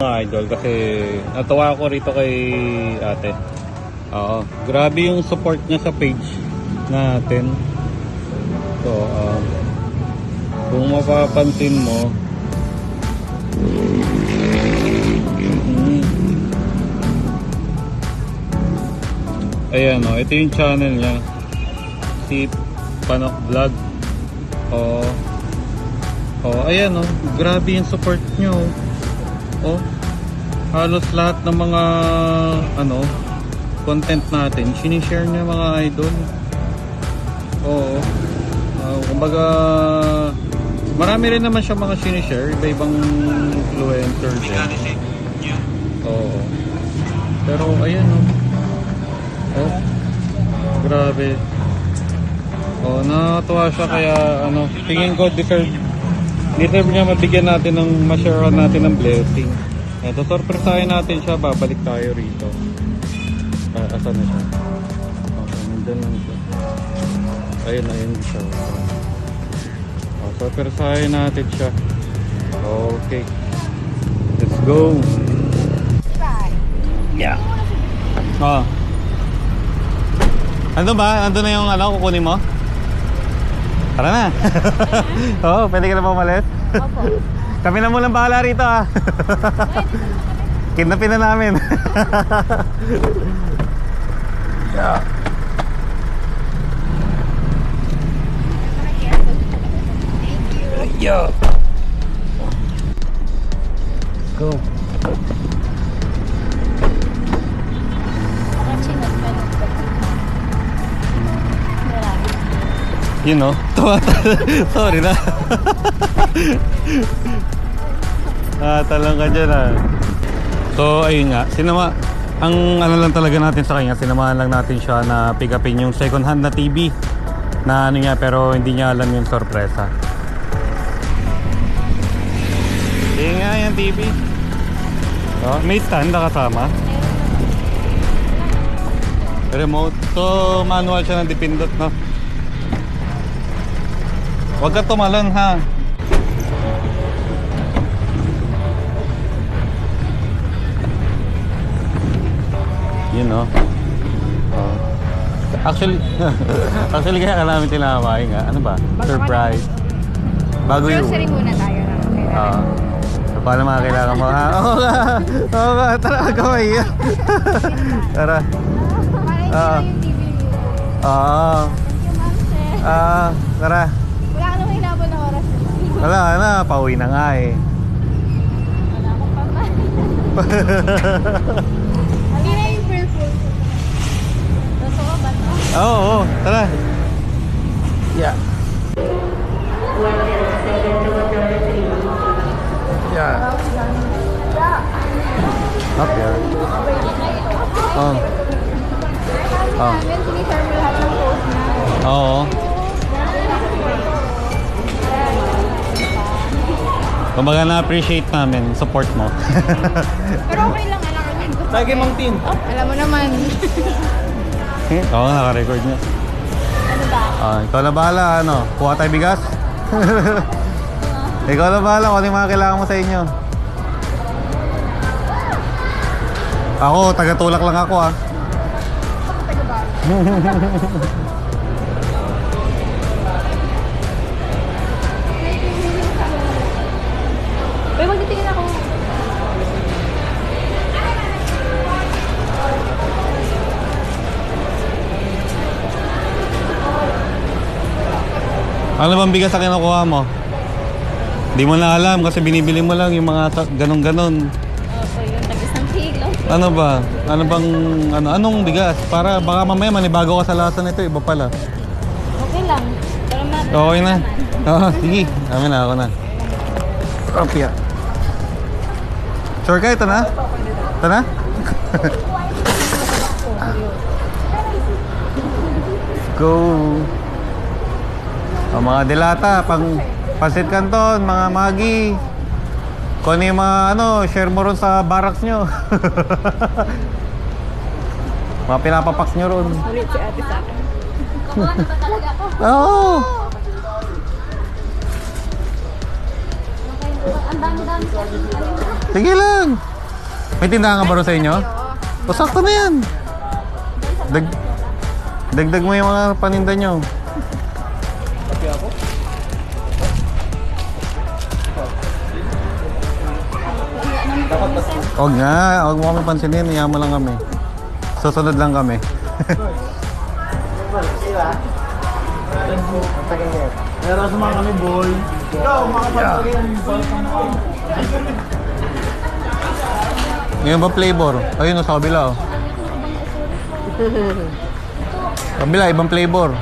Mga idol, kasi natuwa ako rito kay ate. Oo, grabe yung support niya sa page natin. So, kung mapapansin mo, ayan o, ito yung channel niya, si Panok Vlog. Ayan o, grabe yung support nyo. Halos lahat ng mga content natin sinishare niya, mga idol. Kumbaga marami rin naman siya mga sinishare, iba-ibang influencer din. Pero ayan grabe. Nakakatuwa siya, kaya tingin ko deserve niya mabigyan natin ng ma-share natin ng blessing. Ito, surpresahin natin siya, babalik tayo rito. Asan na siya? Nandun lang siya. Ayun siya. Surpresahin natin siya. Okay, let's go. Yeah. Ando ba? Ando na yung kukunin mo? Tara na. Pwede ka na ba umalis? Opo. Kami na munang bahala rito Kidnapin na namin. Yeah. Yo. Let's go. You know, sorry na. Talang ka dyan So ayun nga, ang lang talaga natin sa kanya, sinamahan lang natin siya na pick upin yung second hand na TV na niya, pero hindi niya alam yung sorpresa. Ayun nga yung TV. May stand na kasama. Remote. So manual siya ng dipindot, no? Huwag ka tumalon, ha? You know. Actually kaya ka namin tinamay nga. Ano ba? Surprise. Bago yung grocery muna tayo na. paano mga kailangan mo, ha? Oo nga. Tara, gaway. Tara. Para hindi yung TV. Tara. Wala ka naman hinabol na oras. Wala na, pauwi na nga eh. Wala akong pamay. Hindi na yung purple. Gusto ko ba ito? Oo, tara. Yeah. Yeah. Up here. Sinishare mo lahat ng post na. Oo. Kumbaga na-appreciate namin support mo. Pero okay lang, alam ko. Lagi mang team. Alam mo naman. Oo, naka-record niya. Ano ba? Ikaw na bahala, kuha tayo bigas? Ikaw na bahala kung ano yung mga kailangan mo sa inyo. Ako, taga-tulak lang ako, Pero magtitingin ako. Ano bang bigas na kinukuha mo? Di mo na alam kasi binibili mo lang yung mga ganon-ganon. Opo, yung tag-isang kilo. Ano ba? Ano bang, anong bigas? Para baka mamaya manibago ka sa lasa nito, iba pala. Okay lang. Pero Okay na? Oo, sige. Amin na, ako na. Opya. Sure ka, ito na? Ito na? Go. Mga dilata, Pansit Canton, mga Maggi. Kung ano yung mga share mo ron sa barracks nyo. Mga pinapapaks nyo ron. ulit si ate sa akin. Kamuha na ba talaga ako? Oo. Ang dami-dami sa akin. Sige lang. May tindahan ka ba rin sa inyo? O, sakto na yan. Dagdag mo yung mga paninda nyo. Huwag nga, huwag mo kami pansinin, iyan mo lang kami. Susunod lang kami. Meron sa mga kami, boy. Ikaw, makapagpagay ang Ngayon ba flavor? Ayun, sa kabila oh. Kabila, ibang flavor.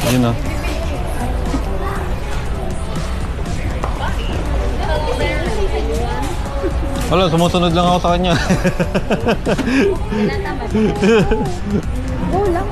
Ayun oh. Wala, sumusunod lang ako sa kanya. Go lang.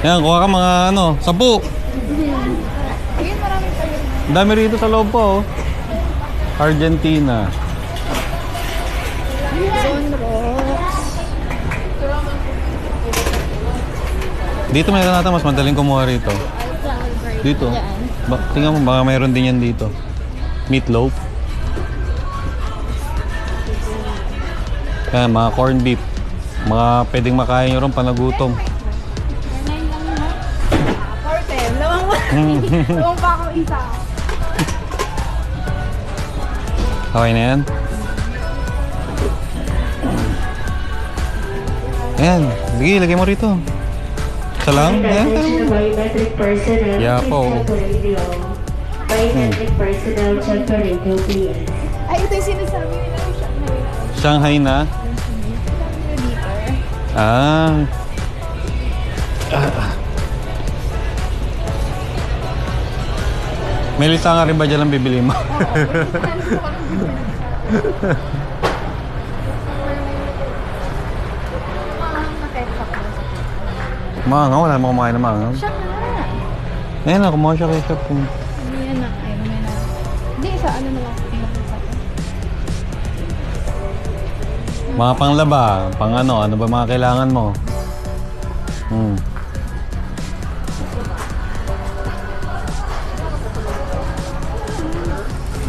Yan, kuha ka mga ano, 10. Ayun, marami pa yun. Ang dami rito sa loob po oh. Argentina. Sunrocks. Dito meron natin mas madaling kumuha rito. Dito. Tingnan mo, baka mayroon din yan dito. Meatloaf. Yan, mga corned beef. Mga pwedeng makain nyo rin panagutom. Portem. Lawang pa ako isa. Okay na yan? Ayan, sige, lagay mo rito. Isa lang? Ayan. Biometric personnel. Yeah po. Biometric personnel check for radio please. Ay, ito yung sinasabi nila yung shop na yun. Shanghai na? Ah. May lista nga rin ba dyan ang bibili mo? Maangaw, wala mo kumain na maangaw. Shop na nga. Ayan na, kumuha siya kay shop. Hindi yan na. Ayun, may na. Hindi, sa ano na lang. Mga panglaba, pang ano ba mga kailangan mo?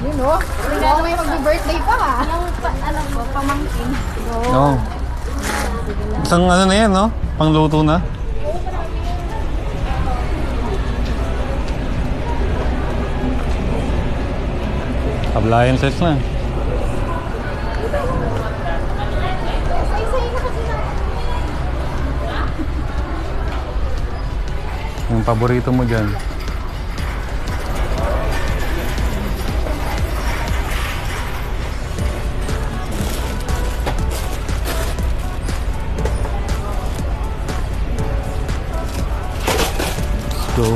Yun o. Wala na may mag-birthday pa ha. Alam ko, pamangkin. Oo. Isang ano na yan, no? Pangluto na. Appliances na. Say-say na kasi na. Yung paborito mo dyan. Let's go.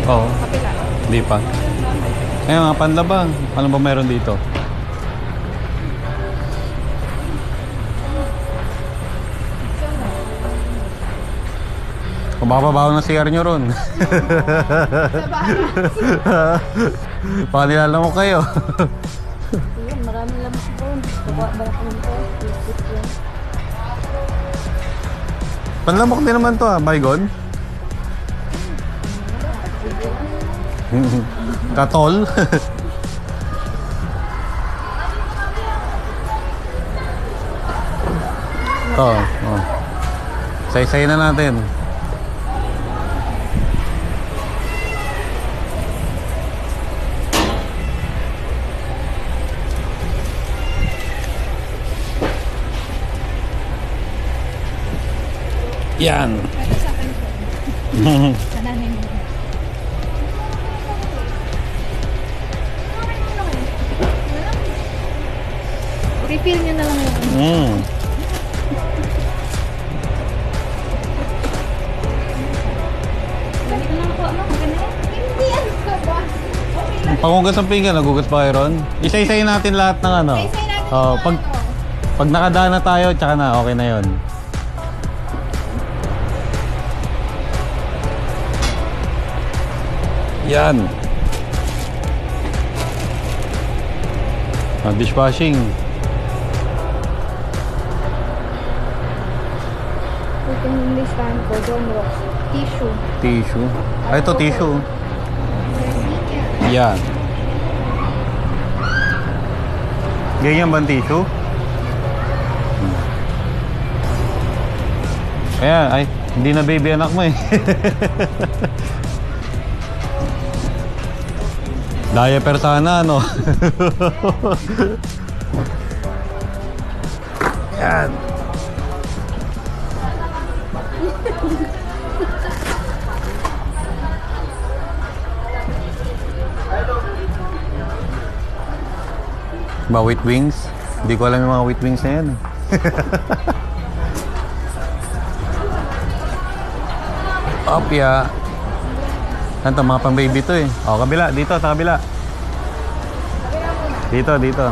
Oo. Hindi pa. Eh, mga panlaba. Ano ba meron dito? Kumababaw na CR nyo ron. Baka nilalamok kayo. Yun, maraming lamas doon. Barak nito. Panlamok din naman to ah, Baygon. Katol. Oh. Say-say na natin. Yan. Refill nyo na lang yun. Ganito lang ako, ano? Ganito? Hindi, ano ka ba? Okay lang. Pangugas ng pinggan, nagugas pa kayo ron? Isa-isayin natin lahat ng ano. Isa-isayin natin Oh, yung pag nakadaan na tayo, tsaka na, okay na yon. Yan. Dishwashing. Ito yung listahan ko, John Rocks. Tissue. Tissue. Ay, ito tissue. Yan. Ganyan ba ang tissue? Ayan, ay, hindi na baby anak mo eh. Diaper sana, no? Yan. Ba wheat wings? Hindi ko alam yung mga wheat wings na yan. Opya. Ano to, mga pang baby to eh. O, kabila. Dito, sa kabila. Dito, dito.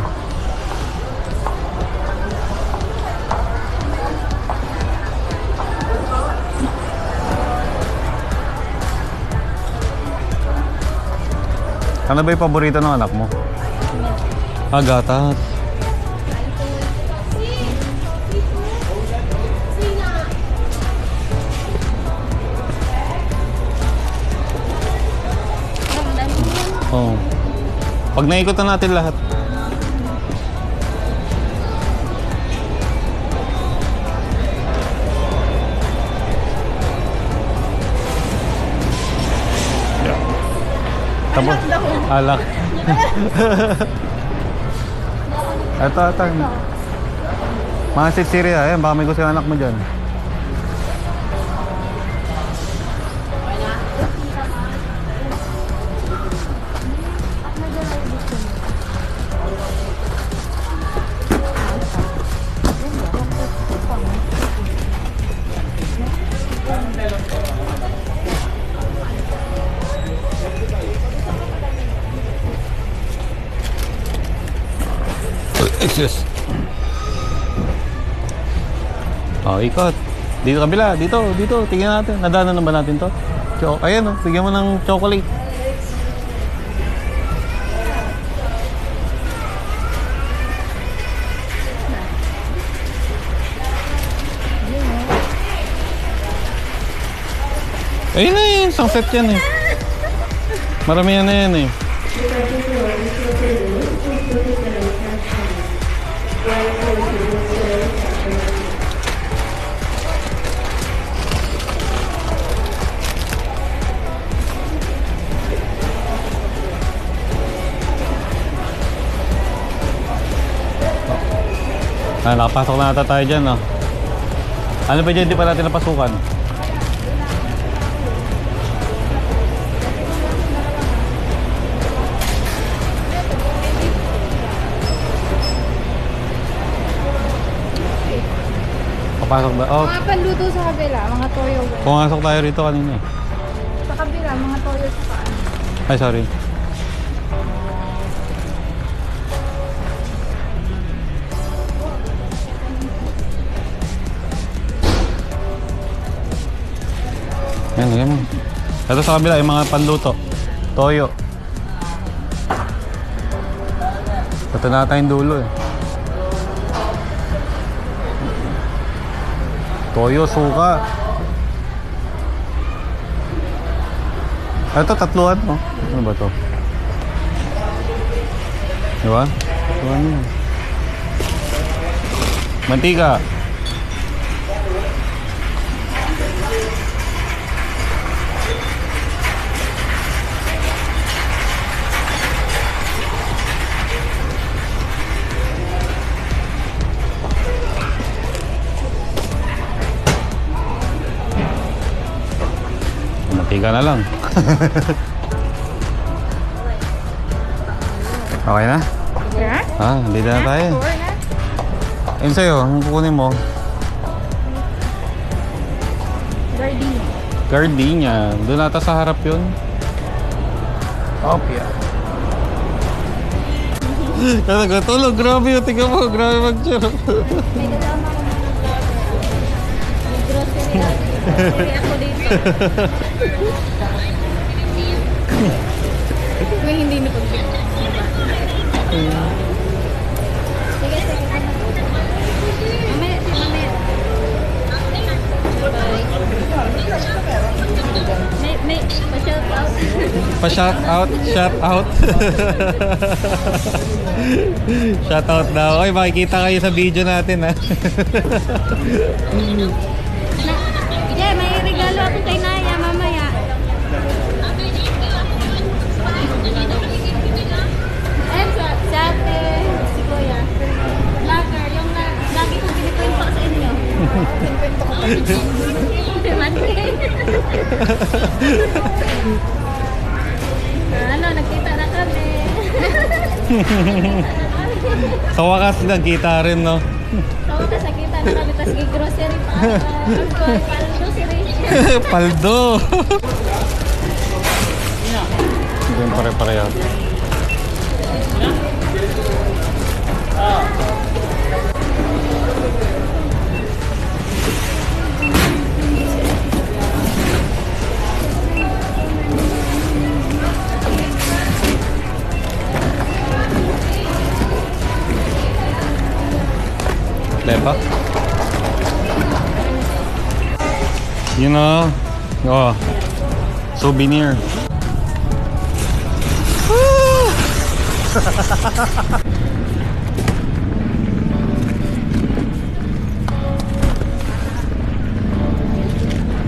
Ano ba yung paborito ng anak mo? Ah, gatas. Oh. Pag naikot na natin lahat. Tapos, alak. Ito. Mga sitsiri ah. Baka may gusto yung anak mo dyan. Excuse. Oh, ikot. Dito kabila, dito. Tingnan natin. Nadaanan na ba natin to? Ayan oh, bigyan mo ng chocolate. Ayun na yun, isang set yan eh. Marami yan na yan eh. Ah, nakapasok na ata tayo dyan, no? Ano ba dyan, di pa natin napasukan? Papasok ba? Oh, Mga panluto sa kabila, mga toyo. pumasok tayo rito kanina eh. Sa kabila, mga toyo sa paan. Ay, sorry. Yan. Ito sa kabila, yung mga panluto. Toyo. Ito na tayong dulo eh. Toyo, suka. Ito, tatluhan mo. Ano ba to? Diba? Tatluhan mo. Mantika. Mantika na lang. Okay na? Yeah? Ah, dito na tayo. Tour na? Ayun sa'yo, ang kukunin mo. Gardenia. Gardenia. Doon ata sa harap yun. Opya. Kasi tulog, grabe yun. Tingnan mo, grabe mag-share. May kasama ko ng may grocery. Grocery ako dito. May hindi na pag-pick. Sige, sige. Mamaya, mamaya. May, pa-shout out. Pa-shout out, shout out. Shout out daw. Oy, makikita kayo sa video natin ha. Yeah, may regalo ako kay Naya mamaya. Eh, sa ate, si Kuya. Vlogger, yung lagi kong piniprint pa sa inyo. Piniprint ko pa. Ano, nagkita na kami. Sa wakas, nagkita rin, no? So, tapos nakita na kami, tapos grocery pa. Parang grocery. Paldo! Hindi yung pare-pareho. Diba? You know, oh, souvenir.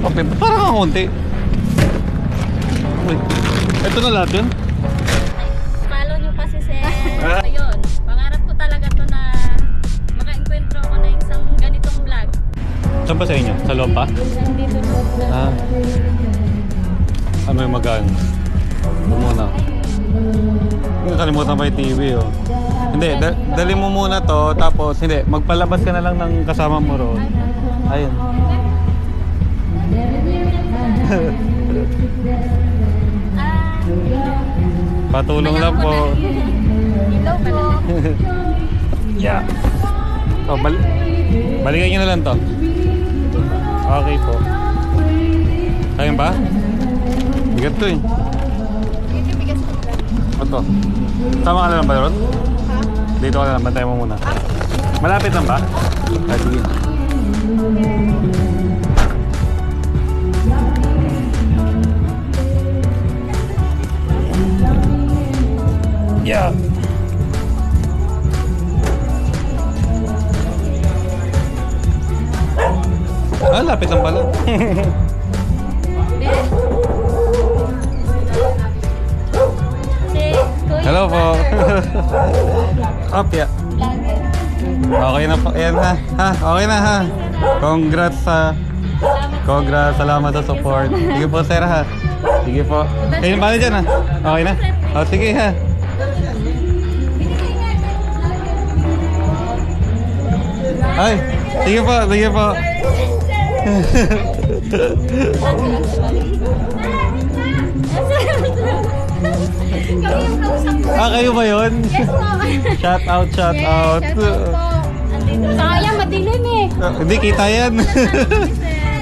Okay, parang ang konti. Wait, ito na lahat yun? Follow nyo kasi ayun, pangarap ko talaga to na maka-encuentro ako na isang ganitong vlog. Saan ba sa inyo? Sa loob pa? Nandito na. Ano yung magaan? Ito muna. Nakalimutan pa yung TV, oh. Hindi, dali mo muna to, tapos hindi, magpalabas ka na lang ng kasama mo roon. Ayun. Patulong lang po. Hello po. Yeah. Oh, balikan nyo na lang to. Okay po. Kaya ba? Bigat to eh. Ito. Tama ka na lang ba ron? Dito ka na lang, bantay mo muna. Malapit lang ba? Ah, sige. Yeah. Ah, lapit lang pala. Hello po. Opya. Okay na po. Ayan ha. Ha, okay na ha. Congrats sa salamat sa support. Sige po, sir ha. Sige po. Kayo na dyan ha. Okay na? O, sige ha. Ay, sige po, sige po. Kami yung kausap ko. Ah, kayo ba yun? Yes po. Shout out, shout out. Shout out po. Sayang, madilim eh. Hindi, kita yan.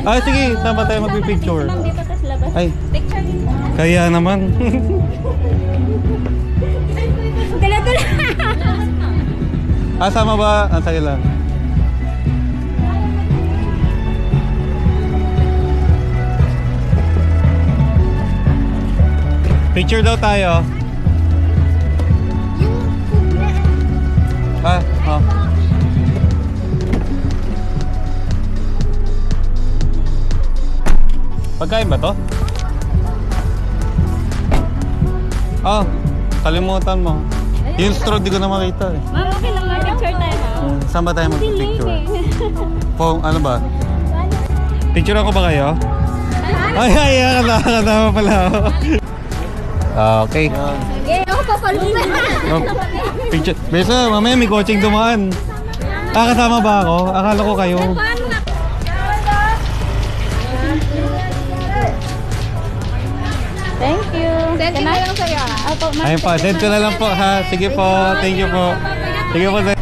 Ah, sige, saan ba tayo magpipicture? Ma'am, dito sa labas. Ay, Picture din po. kaya naman. Dala-dala. Ah, sama ba? Ah, sige lang. Picture daw tayo. Ah, oh. Pagkain ba to? Oh, kalimutan mo. Yung straw di ko na makita eh. Ma'am, okay lang. Picture tayo na. Saan ba tayo mag-picture? Ano ba? Picture ako ba kayo? Ay, kasama pala ako. Okay. Sige, ako papalungan. Oh, picture. Besa, mamaya may coaching dumaan. Ah, kasama ba ako? Akala ko kayo. Paano nga? Thank you. Send ko lang sa'yo. Opo, ma'am. Ayun po, send ko na lang po ha. Sige po, thank you po. Sige po, sir.